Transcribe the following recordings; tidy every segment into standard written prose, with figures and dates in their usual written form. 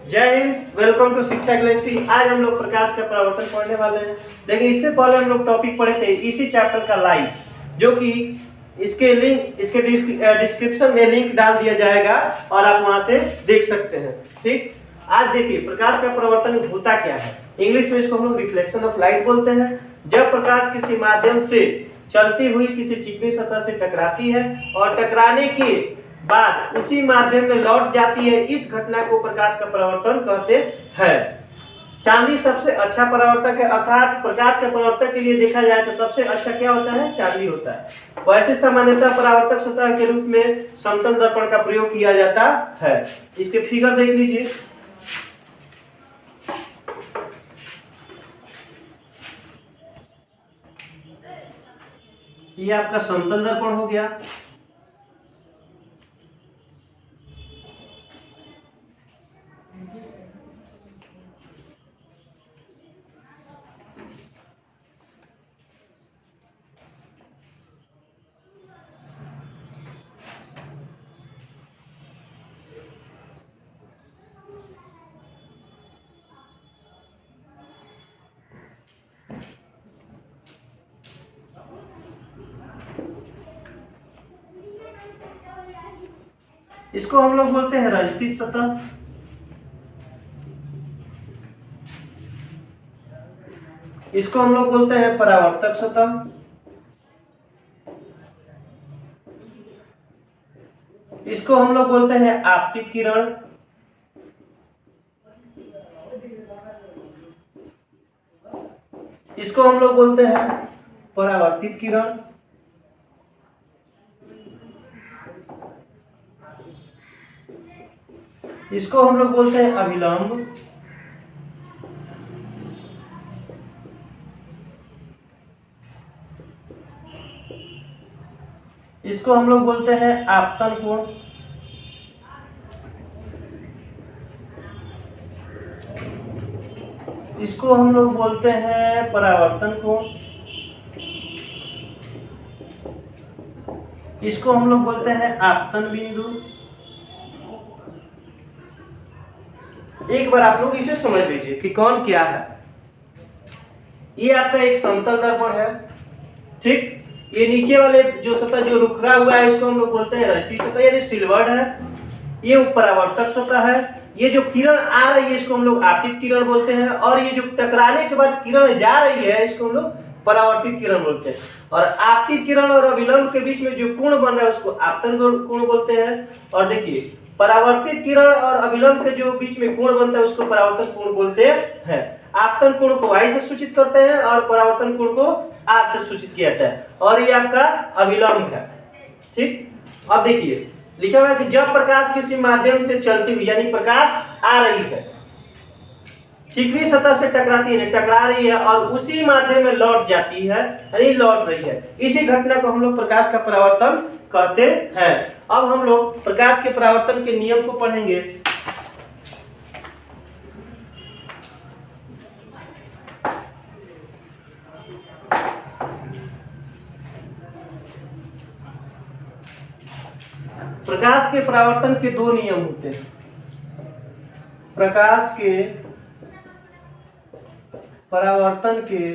जय Hind. Welcome to शिक्षा Galaxy. आज हम लोग प्रकाश का परावर्तन पढ़ने वाले हैं। देखिए, इससे पहले हम लोग टॉपिक पढ़े थे इसी चैप्टर का लाइव, जो कि इसके लिंक इसके डिस्क्रिप्शन में लिंक डाल दिया जाएगा और आप वहां से देख सकते हैं। ठीक, आज देखिए प्रकाश का परावर्तन होता क्या है। इंग्लिश में इसको हम लोग रिफ्लेक्शन ऑफ लाइट बोलते हैं। जब प्रकाश किसी माध्यम से चलती हुई किसी चिकनी सतह से टकराती है और टकराने के बाद उसी माध्यम में लौट जाती है, इस घटना को प्रकाश का परावर्तन कहते हैं। चांदी सबसे अच्छा परावर्तक है, अर्थात प्रकाश का परावर्तक के लिए देखा जाए तो सबसे अच्छा क्या होता है? चांदी होता है। वैसे सामान्यतः परावर्तक सतह के रूप में समतल दर्पण का प्रयोग किया जाता है। इसके फिगर देख लीजिए। ये आपका समतल दर्पण हो गया। इसको हम लोग बोलते हैं रजती सतह। इसको हम लोग बोलते हैं परावर्तक सतह। इसको हम लोग बोलते हैं आपतित किरण। इसको हम लोग बोलते हैं परावर्तित किरण। इसको हम लोग बोलते हैं अभिलंब। इसको हम लोग बोलते हैं आपतन कोण। इसको हम लोग बोलते हैं परावर्तन कोण। इसको हम लोग बोलते हैं आपतन बिंदु। एक बार आप लोग इसे समझ लीजिए कि कौन क्या है। ये आपका एक समतल दर्पण है। ठीक, ये नीचे वाले जो सतह जो रुखरा हुआ है इसको हम लोग बोलते हैं रजती सतह, यानी सिल्वर्ड है। ये परावर्तक सतह है। ये जो किरण आ रही है इसको हम लोग आपतित किरण बोलते हैं, और ये जो टकराने के बाद किरण जा रही है इसको हम लोग परावर्तित किरण बोलते हैं। और आपतित किरण और अभिलंब के बीच में जो कोण बन रहा है उसको आपतन कोण बोलते हैं। और देखिए, परावर्तित किरण और अभिलंब के जो बीच में कोण बनता है उसको परावर्तन कोण बोलते हैं। आपतन कोण को y से सूचित करते हैं और परावर्तन कोण को r से सूचित किया जाता है, और ये आपका अभिलंब है। ठीक, अब देखिए लिखा हुआ है कि जब प्रकाश किसी माध्यम से चलती हुई, यानी प्रकाश आ रही है, चिकनी सतह से टकराती है, टकरा रही है और उसी माध्यम में लौट जाती है, यानी लौट रही है, इसी घटना को हम लोग प्रकाश का परावर्तन कहते हैं। अब हम लोग प्रकाश के परावर्तन के नियम को पढ़ेंगे। प्रकाश के परावर्तन के दो नियम होते हैं। प्रकाश के परावर्तन के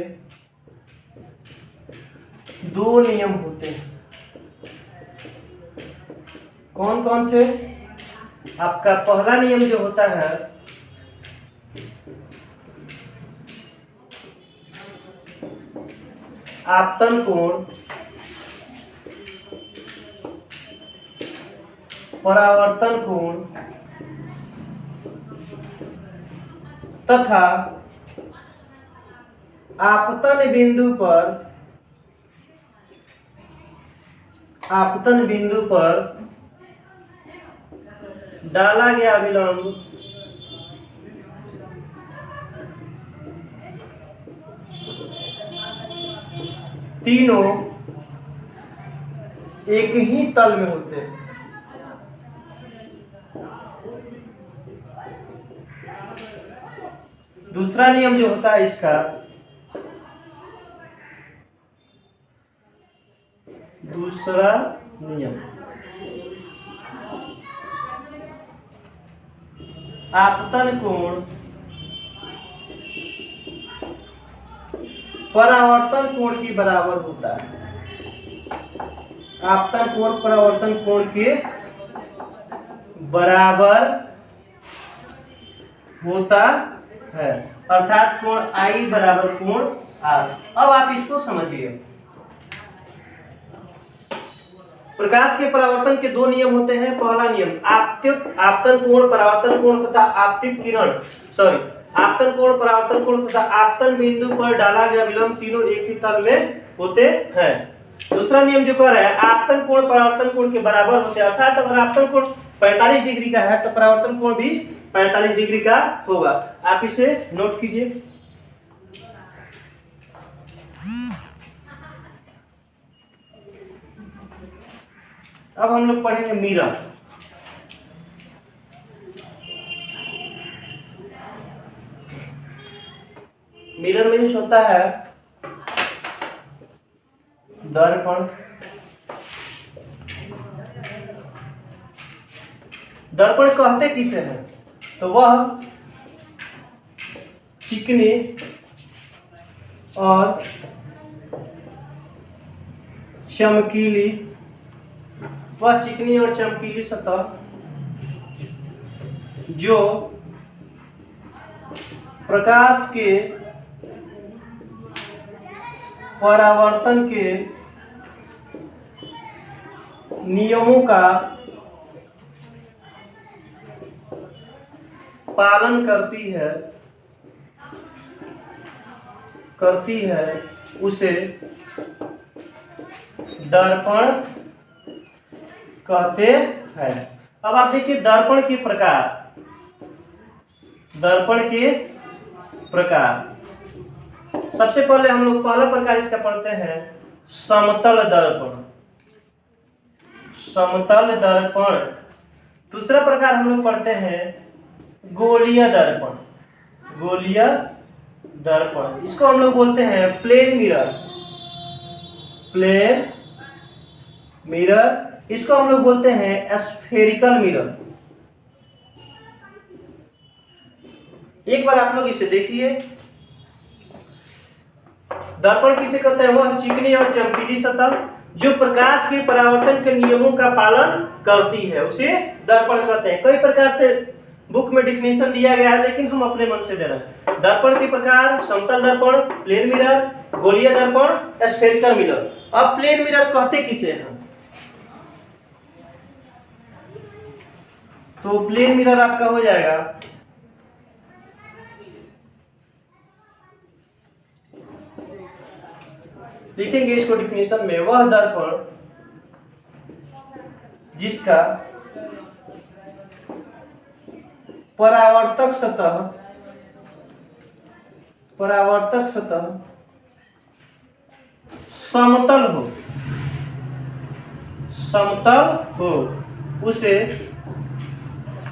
दो नियम होते हैं। कौन कौन से? आपका पहला नियम जो होता है आपतन कोण, परावर्तन कोण तथा आपतन बिंदु पर डाला गया अभिलंब तीनों एक ही तल में होते हैं। दूसरा नियम जो होता है इसका, दूसरा नियम आपतन कोण परावर्तन कोण के बराबर होता है। आपतन कोण परावर्तन कोण के बराबर होता है, अर्थात कोण आई बराबर कोण आर। अब आप इसको समझिए। प्रकाश के परावर्तन के दो नियम होते हैं। पहला नियम आपतन कोण परावर्तन कोण तथा आपतित किरण आपतन कोण परावर्तन कोण तथा आपतन बिंदु पर डाला गया विलंब तीनों एक ही तल में होते हैं। दूसरा नियम जो कह रहा है आपतन कोण परावर्तन कोण के बराबर होते हैं, अर्थात अगर आपतन कोण 45 डिग्री का है तो परावर्तन कोण भी 45 डिग्री का होगा। आप इसे नोट कीजिए। अब हम लोग पढ़ेंगे मिरर। मिरर मीन्स होता है दर्पण। दर्पण कहते किसे हैं? तो वह चिकनी और चमकीली सतह जो प्रकाश के परावर्तन के नियमों का पालन करती है उसे दर्पण कहते हैं। अब आप देखिए दर्पण के प्रकार। सबसे पहले हम लोग पहला प्रकार इसका पढ़ते हैं समतल दर्पण। दूसरा प्रकार हम लोग पढ़ते हैं गोलीय दर्पण। इसको हम लोग बोलते हैं प्लेन मिरर। इसको हम लोग बोलते हैं स्फेरिकल मिरर। एक बार आप लोग इसे देखिए। दर्पण किसे कहते हैं? वह चिकनी और चमकीली सतह जो प्रकाश के परावर्तन के नियमों का पालन करती है उसे दर्पण कहते हैं। कई प्रकार से बुक में डिफिनेशन दिया गया है, लेकिन हम अपने मन से दे रहे हैं। दर्पण के प्रकार समतल दर्पण, प्लेन मिरर, गोलीय दर्पण, स्फेरिकल मिरर। अब प्लेन मिरर कहते किसे हैं? तो प्लेन मिरर आपका हो जाएगा लिखेंगे इसको डिफिनेशन में, वह दर्पण जिसका परावर्तक सतह समतल हो उसे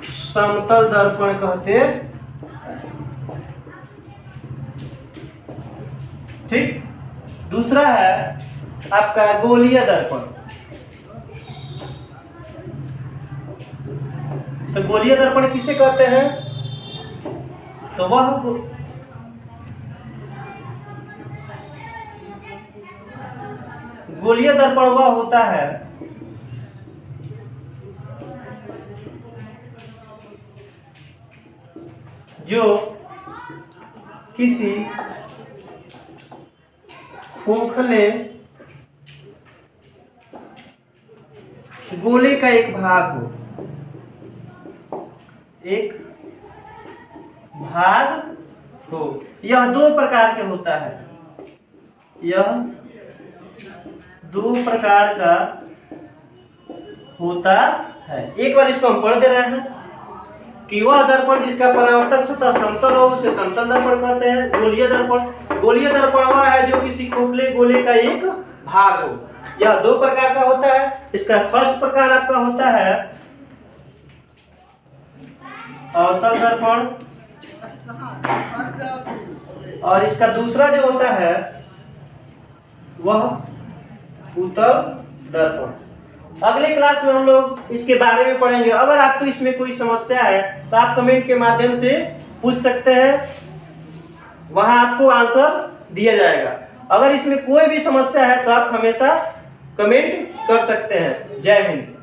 समतल दर्पण कहते। ठीक। दूसरा है आपका गोलीय दर्पण। तो गोलीय दर्पण किसे कहते हैं? तो वह गोलीय दर्पण वह होता है जो किसी खोखले गोले का एक भाग हो। यह दो प्रकार के होता है। यह दो प्रकार का होता है। एक बार इसको हम पढ़ दे रहे हैं कि वह दर्पण जिसका परावर्तक सतह समतल हो उसे समतल दर्पण कहते हैं। गोलीय दर्पण वह है जो किसी खोखले गोले का एक भाग हो। यह दो प्रकार का होता है। इसका फर्स्ट प्रकार आपका होता है अवतल दर्पण, और इसका दूसरा जो होता है वह उत्तल दर्पण। अगले क्लास में हम लोग इसके बारे में पढ़ेंगे। अगर आपको इसमें कोई समस्या है तो आप कमेंट के माध्यम से पूछ सकते हैं, वहां आपको आंसर दिया जाएगा। अगर इसमें कोई भी समस्या है तो आप हमेशा कमेंट कर सकते हैं। जय हिंद।